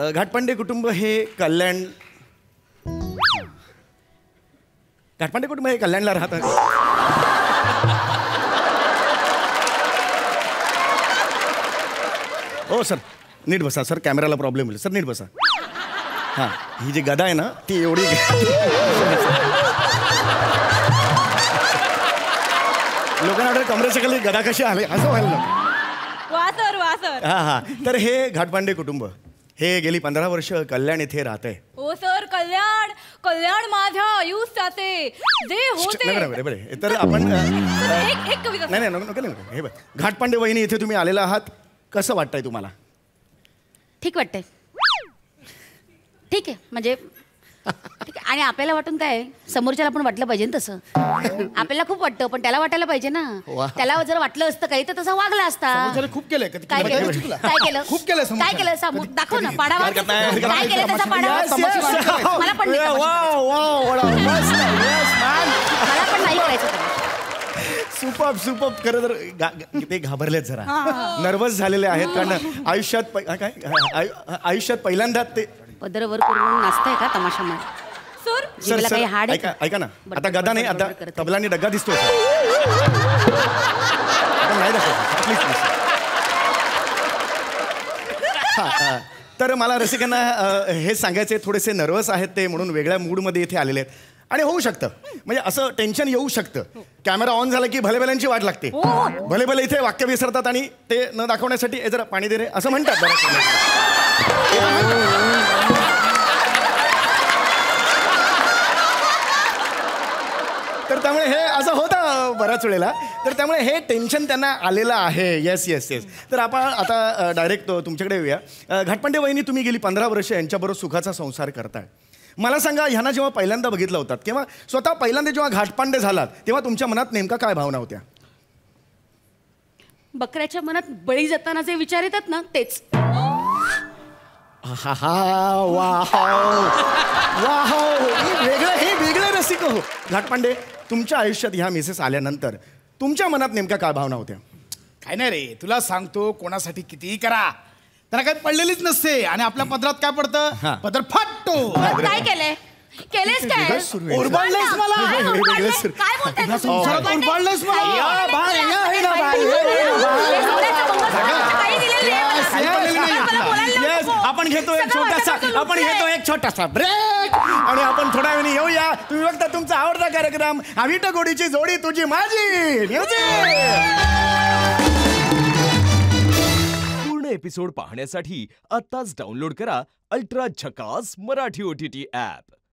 घाटपांडे कुटुंब हे कल्याण घाटपांडे कुटुंब हे कल्याणला राहतात. हो सर, नीट बसा सर, कॅमेराला प्रॉब्लेम होईल सर, नीट बसा. हां, ही जी गदा आहे ना ती एवढी लोकांना वाटतं कमरेच्या खाली गदा कशी आले असं व्हायला नको. वा सर. हां हां, तर हे घाटपांडे कुटुंब हे गेली 15 वर्ष कल्याण येथे राहत आहे. हो सर, कल्याण माझ्या आयुष्याचे जे होते. बरे तर आपण एक कविता. नाही नको हे बघ, घाटपांडे वहिनी इथे तुम्ही आलेला आहात, कसं वाटतंय तुम्हाला? ठीक वाटतंय. ठीक आहे, म्हणजे ठीक आहे. आणि आपल्याला वाटून काय, समोरच्याला पण वाटलं पाहिजे ना तसं. आपल्याला खूप वाटतं, पण त्याला वाटायला पाहिजे ना. त्याला जर वाटलं असतं काही तर तसं वागला असता. खूप केलंय. काय केलं खूप केलं. काय केलं सांगू, दाखव ना. पाडावा काय केलं त्याचा पाडावा. मला पण नाही करायचं. सुपर खरं तर ते घाबरलेत जरा, नर्वस झालेले आहेत, कारण आयुष्यात पहिल्यांदा ते पदर वर करून नाचताय का तमाशा मध्ये. सर ऐका ना, आता गदा नाही, आता तबलानी डग्गा दिसतो. नाही दाखवत प्लीज. तर मला रसिकांना हे सांगायचे, थोडेसे नर्वस आहेत ते, म्हणून वेगळ्या मूडमध्ये इथे आलेले आहेत. आणि होऊ शकतं, म्हणजे असं टेन्शन येऊ शकतं. कॅमेरा ऑन झाला की भलेभल्यांची वाट लागते. भले इथे वाक्य विसरतात आणि ते न दाखवण्यासाठी जरा पाणी दे रे असं म्हणतात. तर त्यामुळे हे असं होतं बऱ्याच वेळेला. तर त्यामुळे हे टेन्शन त्यांना आलेलं आहे. येस. तर आपण आता डायरेक्ट तुमच्याकडे येऊया. घाटपांडे वहिनी, तुम्ही गेली 15 वर्ष यांच्याबरोबर सुखाचा संसार करताय. मला सांगा, ह्यांना जेव्हा पहिल्यांदा बघितलं होतात किंवा स्वतः पहिल्यांदा जेव्हा घाटपांडे झालात तेव्हा तुमच्या मनात नेमका काय भावना होत्या? बकऱ्याच्या मनात बळी जाताना जे विचार येतात ना तेच. वेगळे रसिक हो. घाटपांडे, तुमच्या आयुष्यात ह्या मिसेस आल्यानंतर तुमच्या मनात नेमका काय भावना होत्या? काय नाही रे, तुला सांगतो, कोणासाठी कितीही करा त्याला काही पडलेलीच नसते. आणि आपल्या पदरात काय पडतं, पदर फाटतो. काय केलंय? केलेस काय? उरबाडलंयस मला. काय बोलताय? उरबाडलंयस मला. आपण घेतो एक छोटासा ब्रेक आणि आपण थोड्या वेळाने येऊया. तुम्ही बघता तुमचा आवडता कार्यक्रम विट गोडीची जोडी तुझी माझी. पूर्ण एपिसोड पाहण्यासाठी आत्ताच डाउनलोड करा अल्ट्रा झकास मराठी OTT ॲप.